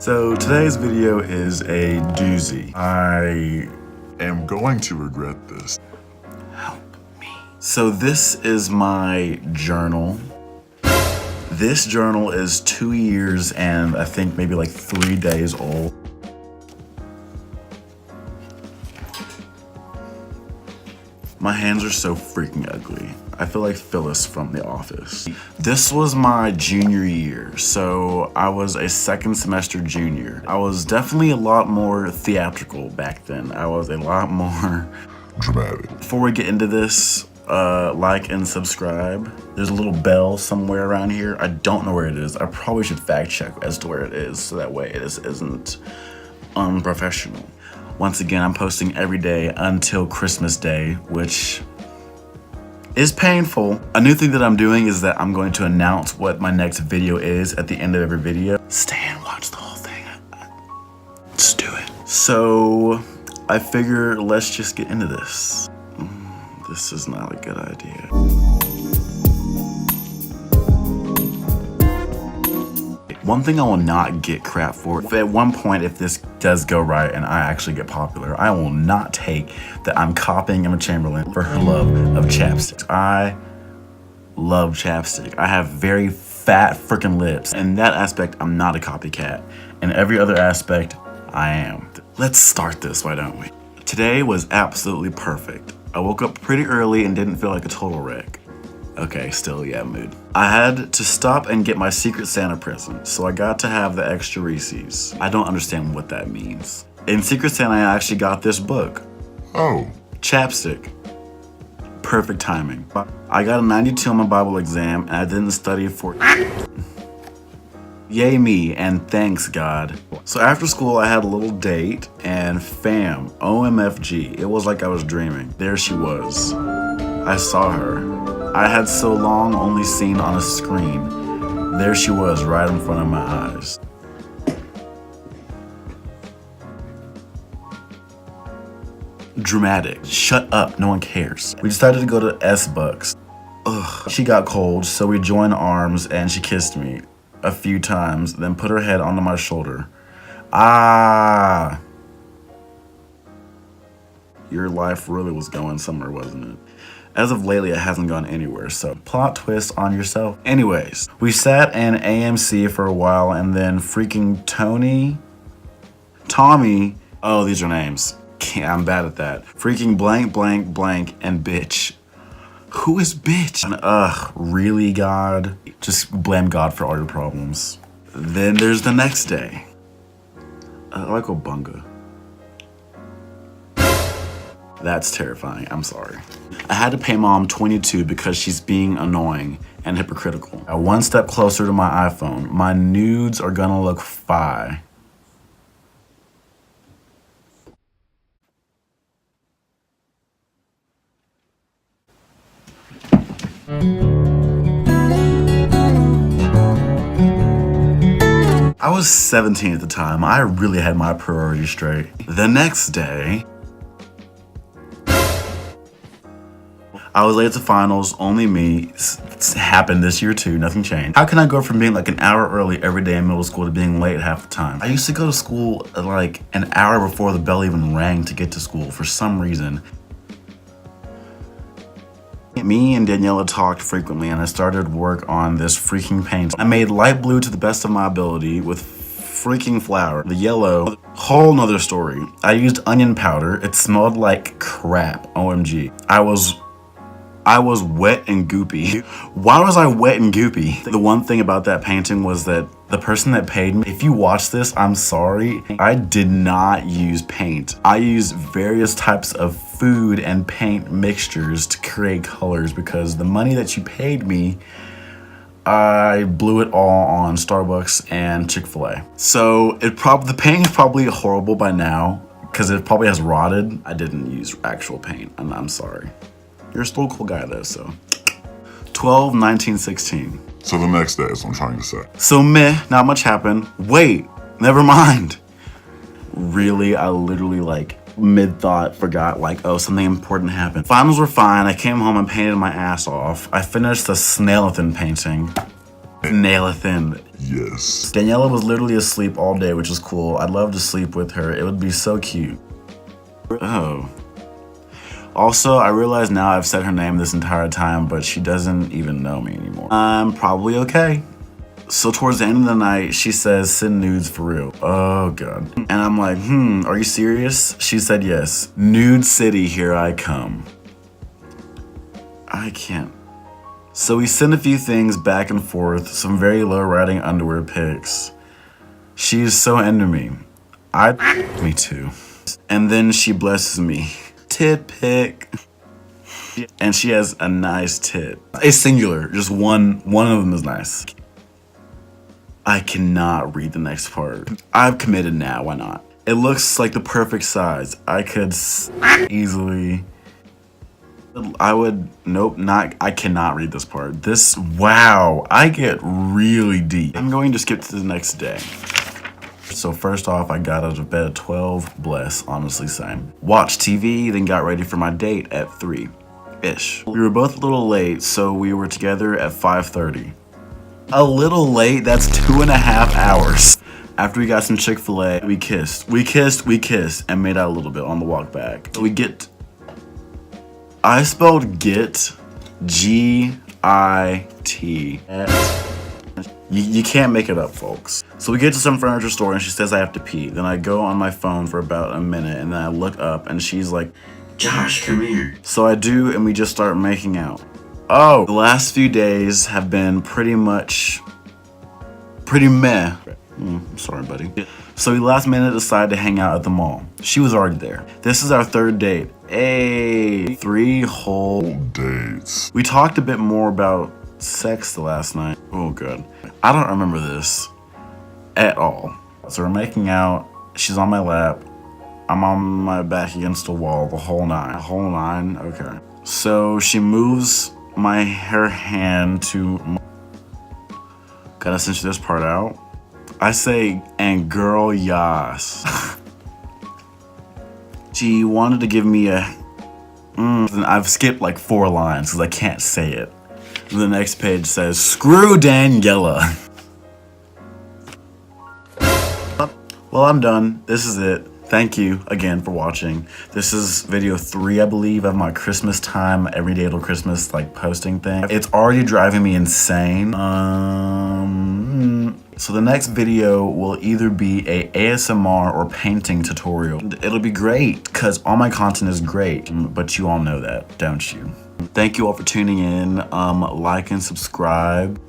So today's video is a doozy. I am going to regret this. Help me. So this is my journal. This journal is 2 years and I think maybe like 3 days old. My hands are so freaking ugly. I feel like Phyllis from The Office. This was my junior year, so I was a second semester junior. I was definitely a lot more theatrical back then. I was a lot more dramatic. Before we get into this, like and subscribe. There's a little bell somewhere around here. I don't know where it is. I probably should fact check as to where it is so that way it isn't unprofessional. Once again, I'm posting every day until Christmas Day, which is painful. A new thing that I'm doing is that I'm going to announce what my next video is at the end of every video. Stay and watch the whole thing. Just do it. So I figure let's just get into this. This is not a good idea. One thing I will not get crap for, at one point if this does go right and I actually get popular, I will not take that I'm copying Emma Chamberlain for her love of chapstick. I love chapstick. I have very fat freaking lips. In that aspect, I'm not a copycat. In every other aspect, I am. Let's start this, why don't we? Today was absolutely perfect. I woke up pretty early and didn't feel like a total wreck. Okay, still, yeah, mood. I had to stop and get my Secret Santa present, so I got to have the extra Reese's. I don't understand what that means. In Secret Santa, I actually got this book. Oh. Chapstick. Perfect timing. I got a 92 on my Bible exam, and I didn't study for Yay me, and thanks God. So after school, I had a little date, and fam, OMFG, it was like I was dreaming. There she was. I saw her. I had so long only seen on a screen. There she was right in front of my eyes. Dramatic. Shut up, no one cares. We decided to go to S-Bucks. Ugh. She got cold, so we joined arms and she kissed me a few times, then put her head onto my shoulder. Ah. Your life really was going somewhere, wasn't it? As of lately, it hasn't gone anywhere, so plot twist on yourself. Anyways, we sat in AMC for a while and then freaking Tommy, oh, these are names. I'm bad at that. Freaking blank, blank, blank, and bitch. Who is bitch? And really, God? Just blame God for all your problems. Then there's the next day. I like Obunga. That's terrifying, I'm sorry. I had to pay mom $22 because she's being annoying and hypocritical. One step closer to my iPhone. My nudes are gonna look fire. I was 17 at the time. I really had my priorities straight. The next day, I was late to finals, only me. It's happened this year too, nothing changed. How can I go from being like an hour early every day in middle school to being late half the time? I used to go to school like an hour before the bell even rang to get to school for some reason. Me and Daniela talked frequently and I started work on this freaking paint. I made light blue to the best of my ability with freaking flour. The yellow, whole nother story. I used onion powder. It smelled like crap, OMG. I was wet and goopy. Why was I wet and goopy? The one thing about that painting was that the person that paid me, if you watch this, I'm sorry. I did not use paint. I used various types of food and paint mixtures to create colors because the money that you paid me, I blew it all on Starbucks and Chick-fil-A. So the paint is probably horrible by now because it probably has rotted. I didn't use actual paint, and I'm sorry. You're still a cool guy though, so. 12/19/16. So the next day is what I'm trying to say. So not much happened. Wait, never mind. Really, I literally like mid-thought forgot like, oh, something important happened. Finals were fine. I came home and painted my ass off. I finished the Snailithin painting. Snailithin. Yes. Daniela was literally asleep all day, which is cool. I'd love to sleep with her. It would be so cute. Oh. Also, I realize now I've said her name this entire time, but she doesn't even know me anymore. I'm probably okay. So towards the end of the night, she says, send nudes for real. Oh God. And I'm like, are you serious? She said yes. Nude city, here I come. I can't. So we send a few things back and forth, some very low riding underwear pics. She's so into me. Me too. And then she blesses me. Tit pic. And she has a nice tit. It's singular, just one of them is nice. I cannot read the next part. I've committed now, why not? It looks like the perfect size. I could easily... I cannot read this part. Wow, I get really deep. I'm going to skip to the next day. So first off, I got out of bed at 12, bless, honestly same. Watched TV, then got ready for my date at 3-ish. We were both a little late, so we were together at 5:30. A little late, that's 2.5 hours. After we got some Chick-fil-A, we kissed, and made out a little bit on the walk back. So I spelled get, G-I-T. You can't make it up, folks. So we get to some furniture store and she says I have to pee. Then I go on my phone for about a minute and then I look up and she's like, Josh, come here. So I do and we just start making out. Oh, the last few days have been pretty meh. I'm sorry, buddy. So we last minute decided to hang out at the mall. She was already there. This is our third date. 3 whole dates. We talked a bit more about sex the last night. Oh, good. I don't remember this at all. So we're making out. She's on my lap. I'm on my back against the wall, the whole nine. Okay. So she moves her hand to. Gotta censor this part out. I say, and girl, yas. She wanted to give me a. I've skipped like 4 lines because I can't say it. The next page says, screw Daniela. Well, I'm done. This is it. Thank you again for watching. This is video 3, I believe, of my Christmas time, every day till Christmas, like posting thing. It's already driving me insane. So the next video will either be a ASMR or painting tutorial. It'll be great because all my content is great, but you all know that, don't you? Thank you all for tuning in. Like and subscribe.